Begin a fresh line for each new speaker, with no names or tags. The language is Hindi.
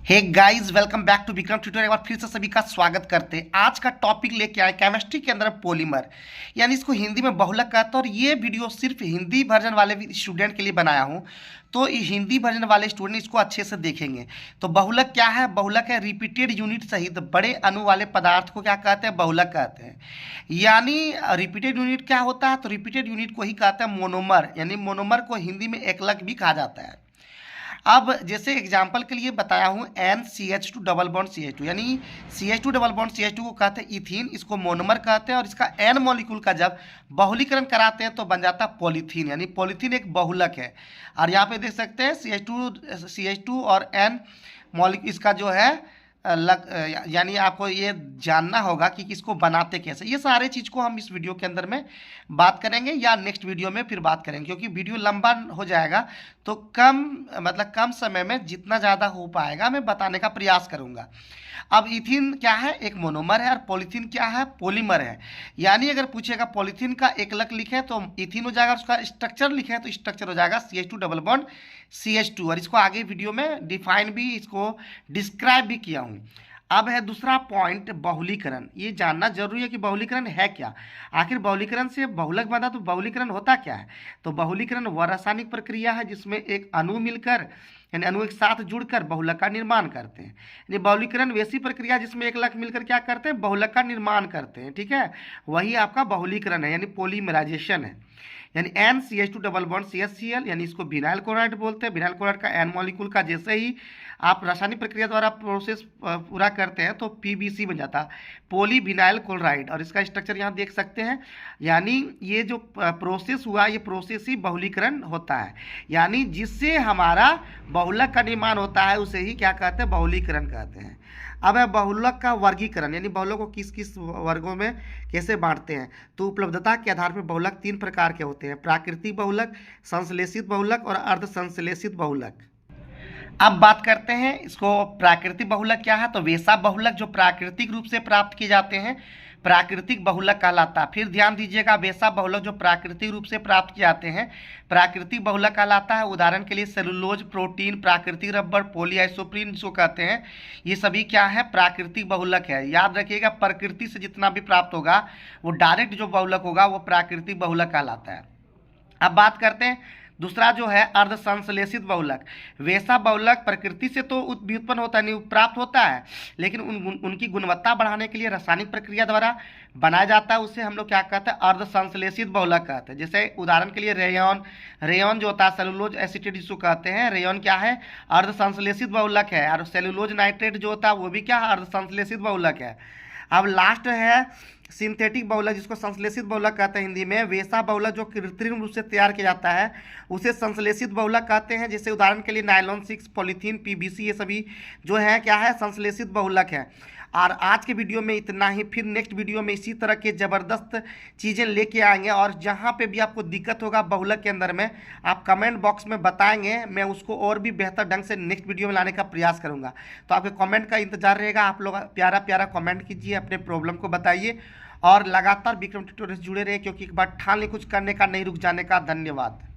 Hey guys, welcome back to Vikram tutorial. एक बार फिर से सभी का स्वागत करते हैं। आज का टॉपिक लेके आए केमिस्ट्री के अंदर पॉलीमर, यानी इसको हिंदी में बहुलक कहते हैं। और ये वीडियो सिर्फ हिंदी वर्जन वाले स्टूडेंट के लिए बनाया हूँ, तो हिंदी वर्जन वाले स्टूडेंट इसको अच्छे से देखेंगे। तो बहुलक क्या है? बहुलक है रिपीटेड यूनिट सहित बड़े अणु वाले पदार्थ को क्या कहते हैं? बहुलक कहते हैं। यानी रिपीटेड यूनिट क्या होता है? तो रिपीटेड यूनिट को ही कहते हैं मोनोमर, यानी मोनोमर को हिंदी में एकलक भी कहा जाता है। अब जैसे एग्जाम्पल के लिए बताया हूँ NCH2 डबल बॉन्ड CH2, यानी CH2 डबल बॉन्ड CH2 को कहते हैं इथीन, इसको मोनोमर कहते हैं। और इसका N मॉलिक्यूल का जब बहुलीकरण कराते हैं तो बन जाता है पॉलीथीन, यानी पॉलीथीन एक बहुलक है। और यहाँ पे देख सकते हैं CH2 और N मॉलिक्यूल इसका जो है यानी आपको ये जानना होगा कि किसको बनाते कैसे। ये सारे चीज़ को हम इस वीडियो के अंदर में बात करेंगे या नेक्स्ट वीडियो में फिर बात करेंगे, क्योंकि वीडियो लंबा हो जाएगा। तो कम समय में जितना ज़्यादा हो पाएगा मैं बताने का प्रयास करूँगा। अब इथिन क्या है? एक मोनोमर है। और पॉलीथीन क्या है? पॉलीमर है। यानी अगर पूछेगा पॉलीथीन का एकलक लिखे तो इथिन हो जाएगा, उसका स्ट्रक्चर लिखे तो स्ट्रक्चर हो जाएगा CH2 डबल बॉन्ड CH2। और इसको आगे वीडियो में डिफाइन भी, इसको डिस्क्राइब भी किया हूँ। अब है दूसरा पॉइंट, बहुलीकरण। ये जानना जरूरी है कि बहुलीकरण है क्या। आखिर बहुलीकरण से बहुलक बना, तो बहुलीकरण होता क्या है? तो बहुलीकरण वह रासायनिक प्रक्रिया है जिसमें एक अणु मिलकर, यानी अणु एक साथ जुड़कर बहुलक का निर्माण करते हैं। यानी बहुलीकरण वैसी प्रक्रिया जिसमें एक लक मिलकर क्या करते हैं? बहुलक का निर्माण करते हैं। ठीक है, वही आपका बहुलीकरण है, यानी पॉलीमराइजेशन है। यानी NCH2 डबल बॉन्ड CHCl, यानी इसको विनाइल क्लोराइड बोलते हैं। विनाइल क्लोराइड का N मॉलिक्यूल का जैसे ही आप रासायनिक प्रक्रिया द्वारा प्रोसेस पूरा करते हैं तो PBC बन जाता है, पोली विनाइल क्लोराइड। और इसका स्ट्रक्चर यहाँ देख सकते हैं। यानी ये जो प्रोसेस हुआ, ये प्रोसेस ही बहुलीकरण होता है। यानी जिससे हमारा बहुलक का निर्माण होता है उसे ही क्या कहते हैं? बहुलीकरण कहते हैं। अब है बहुलक का वर्गीकरण, यानी बहुलक को किस किस वर्गों में कैसे बांटते हैं। तो उपलब्धता के आधार पर बहुलक 3 प्रकार के होते हैं: प्राकृतिक बहुलक, संश्लेषित बहुलक और अर्ध संश्लेषित बहुलक। अब बात करते हैं इसको प्राकृतिक बहुलक क्या है। तो वैसा बहुलक जो प्राकृतिक रूप से प्राप्त किए जाते हैं प्राकृतिक बहुलक कहलाता है। फिर ध्यान दीजिएगा, वैसा बहुलक जो प्राकृतिक रूप से प्राप्त किए जाते हैं प्राकृतिक बहुलक कहलाता है। उदाहरण के लिए सेलुलोज, प्रोटीन, प्राकृतिक रबर, पॉलीआइसोप्रीन जिसको कहते हैं, ये सभी क्या है? प्राकृतिक बहुलक है। याद रखिएगा, प्रकृति से जितना भी प्राप्त होगा वो डायरेक्ट जो बहुलक होगा वो प्राकृतिक बहुलक कहलाता है। अब बात करते हैं दूसरा जो है अर्ध संश्लेषित बहुलक। वैसा बहुलक प्रकृति से तो व्युत्पन्न होता है, नहीं प्राप्त होता है, लेकिन उनकी गुणवत्ता बढ़ाने के लिए रासायनिक प्रक्रिया द्वारा बनाया जाता है। उसे हम लोग क्या कहते हैं? अर्ध संश्लेषित बहुलक कहते हैं। जैसे उदाहरण के लिए रेयन जो होता है, सेलुलोज एसीटेट जिसको कहते हैं, रेयन क्या है? अर्ध संश्लेषित बहुलक है। और सेलुलोज नाइट्रेट जो होता है वो भी क्या है? अर्ध संश्लेषित बहुलक है। अब लास्ट है सिंथेटिक बहुलक, जिसको संश्लेषित बहुलक कहते हैं हिंदी में। वैसा बहुलक जो कृत्रिम रूप से तैयार किया जाता है उसे संश्लेषित बहुलक कहते हैं। जैसे उदाहरण के लिए नायलॉन 6, पॉलीथीन, PVC, ये सभी जो है क्या है? संश्लेषित बहुलक है। और आज के वीडियो में इतना ही। फिर नेक्स्ट वीडियो में इसी तरह के ज़बरदस्त चीज़ें लेके आएंगे। और जहाँ पे भी आपको दिक्कत होगा बहुलक के अंदर में, आप कमेंट बॉक्स में बताएंगे, मैं उसको और भी बेहतर ढंग से नेक्स्ट वीडियो में लाने का प्रयास करूँगा। तो आपके कमेंट का इंतजार रहेगा। आप लोग प्यारा प्यारा कमेंट कीजिए, अपने प्रॉब्लम को बताइए और लगातार विक्रम ट्यूटोरियल से जुड़े रहे, क्योंकि एक बार ठान ले कुछ करने का, नहीं रुक जाने का। धन्यवाद।